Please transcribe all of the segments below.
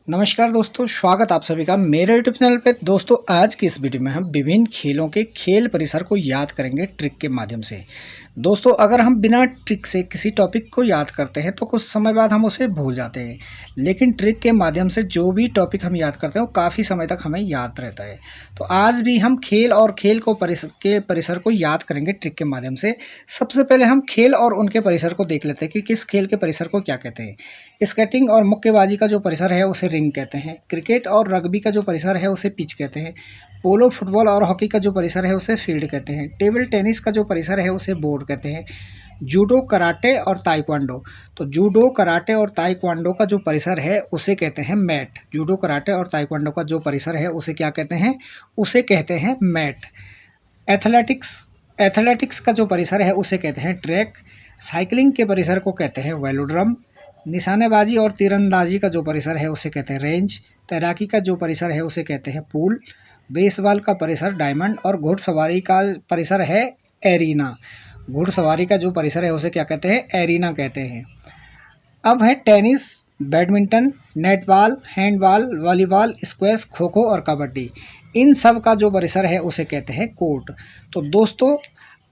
नमस्कार दोस्तों, स्वागत आप सभी का मेरे यूट्यूब चैनल पे। दोस्तों, आज की इस वीडियो में हम विभिन्न खेलों के खेल परिसर को याद करेंगे ट्रिक के माध्यम से। दोस्तों, अगर हम बिना ट्रिक से किसी टॉपिक को याद करते हैं तो कुछ समय बाद हम उसे भूल जाते हैं, लेकिन ट्रिक के माध्यम से जो भी टॉपिक हम याद करते हैं वो काफ़ी समय तक हमें याद रहता है। तो आज भी हम खेल और खेल को परिसर को याद करेंगे ट्रिक के माध्यम से। सबसे पहले हम खेल और उनके परिसर को देख लेते हैं कि किस खेल के परिसर को क्या कहते हैं। स्केटिंग और मुक्केबाजी का जो परिसर है उसे रिंग कहते हैं। क्रिकेट और रग्बी का जो परिसर है उसे पिच कहते हैं। पोलो, फुटबॉल और हॉकी का जो परिसर है उसे फील्ड कहते हैं। टेबल टेनिस का जो परिसर है उसे बोर्ड कहते हैं। जूडो, कराटे और ताइक्वांडो, तो जूडो, कराटे और ताइक्वांडो का जो परिसर है उसे कहते हैं मैट। जूडो, कराटे और ताइक्वांडो का जो परिसर है उसे क्या कहते हैं? उसे कहते हैं मैट। एथलेटिक्स का जो परिसर है उसे कहते हैं ट्रैक। साइकिलिंग के परिसर को कहते हैं वेलोड्रम। निशानेबाजी और तीरंदाजी का जो परिसर है उसे कहते हैं रेंज। तैराकी का जो परिसर है उसे कहते हैं पूल। बेसबॉल का परिसर डायमंड और घुड़सवारी का परिसर है एरिना। घुड़सवारी का जो परिसर है उसे क्या कहते हैं? एरिना कहते हैं। अब है tennis, badminton, netball, handball, volleyball, squash, kho kho और कबड्डी। इन सब का जो परिसर है उसे कहते हैं कोर्ट। तो दोस्तों,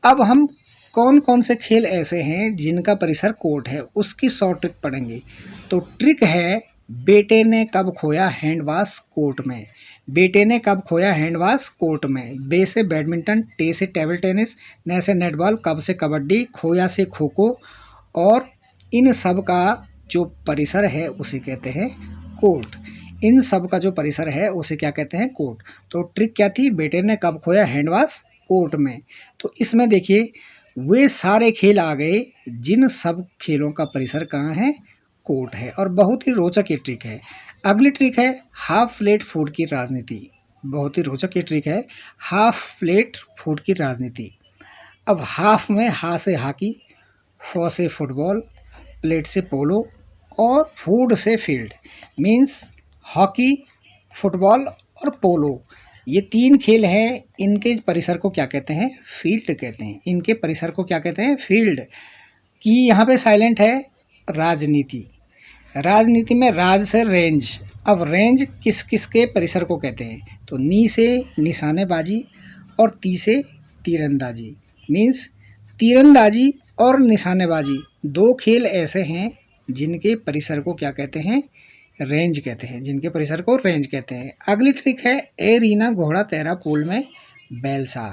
अब हम कौन कौन से खेल ऐसे हैं जिनका परिसर कोर्ट है उसकी शॉर्ट ट्रिक पढ़ेंगे। तो ट्रिक है, बेटे ने कब खोया हैंडवाश कोर्ट में। बेटे ने कब खोया हैंडवाश कोर्ट में। बे से बैडमिंटन, टे से टेबल टेनिस, न से नेटबॉल, कब से कबड्डी, खोया से खो खो, और इन सब का जो परिसर है उसे कहते हैं कोर्ट। इन सब का जो परिसर है उसे क्या कहते हैं? कोर्ट। तो ट्रिक क्या थी? बेटे ने कब खोया हैंडवाश कोर्ट में। तो इसमें देखिए वे सारे खेल आ गए जिन सब खेलों का परिसर कहाँ है? कोर्ट है। और बहुत ही रोचक ये ट्रिक है। अगली ट्रिक है हाफ प्लेट फूड की राजनीति। बहुत ही रोचक ये ट्रिक है, हाफ प्लेट फूड की राजनीति। अब हाफ में हा से हॉकी, फो से फुटबॉल, प्लेट से पोलो और फूड से फील्ड। मीन्स हॉकी, फुटबॉल और पोलो, ये तीन खेल हैं। इनके परिसर को क्या कहते हैं? फील्ड कहते हैं। इनके परिसर को क्या कहते हैं? फील्ड। की यहाँ पे साइलेंट है राजनीति। राजनीति में राज से रेंज। अब रेंज किस किस के परिसर को कहते हैं? तो नी से निशानेबाजी और ती से तीरंदाजी। मीन्स तीरंदाजी और निशानेबाजी दो खेल ऐसे हैं जिनके परिसर को क्या कहते हैं? रेंज कहते हैं। जिनके परिसर को रेंज कहते हैं। अगली ट्रिक है ए रीना घोड़ा तैरा पूल में बैलसा।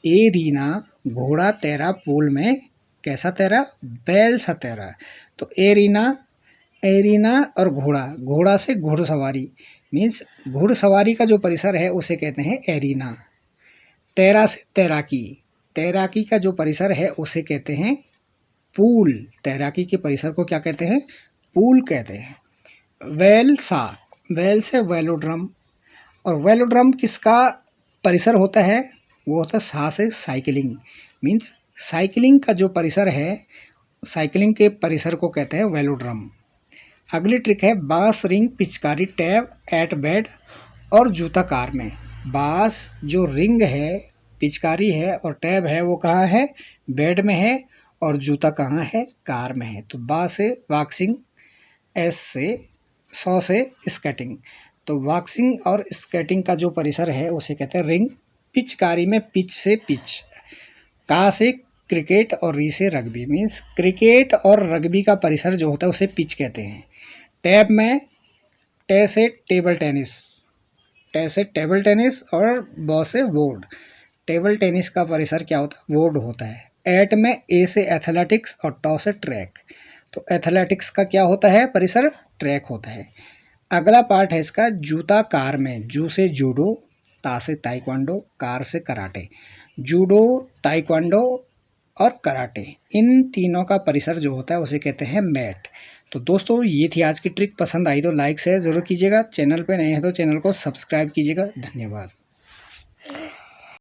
ए रीना घोड़ा तैरा पूल में कैसा तैरा? बैलसा तैरा। तो ए रीना और घोड़ा, घोड़ा से घुड़सवारी। मीन्स घुड़सवारी का जो परिसर है उसे कहते हैं एरीना। तैरा से तैराकी, तैराकी का जो परिसर है उसे कहते हैं पूल। तैराकी के परिसर को क्या कहते हैं? पूल कहते हैं। वेलसा, वेल से वेलोड्रम, और वेलोड्रम किसका परिसर होता है? वो होता है सा से साइकिलिंग। मीन्स साइकिलिंग का जो परिसर है, साइकिलिंग के परिसर को कहते हैं वेलोड्रम। अगली ट्रिक है बांस, रिंग, पिचकारी, टैब, एट बेड और जूता कार में। बांस जो रिंग है, पिचकारी है और टैब है वो कहाँ है? बेड में है। और जूता कहाँ है? कार में है। तो बा से बॉक्सिंग, एस से सौ से स्केटिंग। तो बॉक्सिंग और स्केटिंग का जो परिसर है उसे कहते हैं रिंग। पिचकारी में पिच से पिच। का से क्रिकेट और री से रग्बी। मीन्स क्रिकेट और रग्बी का परिसर जो होता है उसे पिच कहते हैं। टैब में टे से टेबल टेनिस, टे से टेबल टेनिस और बॉ से बोर्ड। टेबल टेनिस का परिसर क्या होता है? बोर्ड होता है। एट में ए से एथलेटिक्स और टॉ से ट्रैक। तो एथलेटिक्स का क्या होता है परिसर? ट्रैक होता है। अगला पार्ट है इसका जूता कार में। जू से जूडो, ता से ताइक्वांडो, कार से कराटे। जूडो, ताइक्वांडो और कराटे, इन तीनों का परिसर जो होता है उसे कहते हैं मैट। तो दोस्तों, ये थी आज की ट्रिक। पसंद आई तो लाइक शेयर जरूर कीजिएगा। चैनल पे नए हैं तो चैनल को सब्सक्राइब कीजिएगा। धन्यवाद।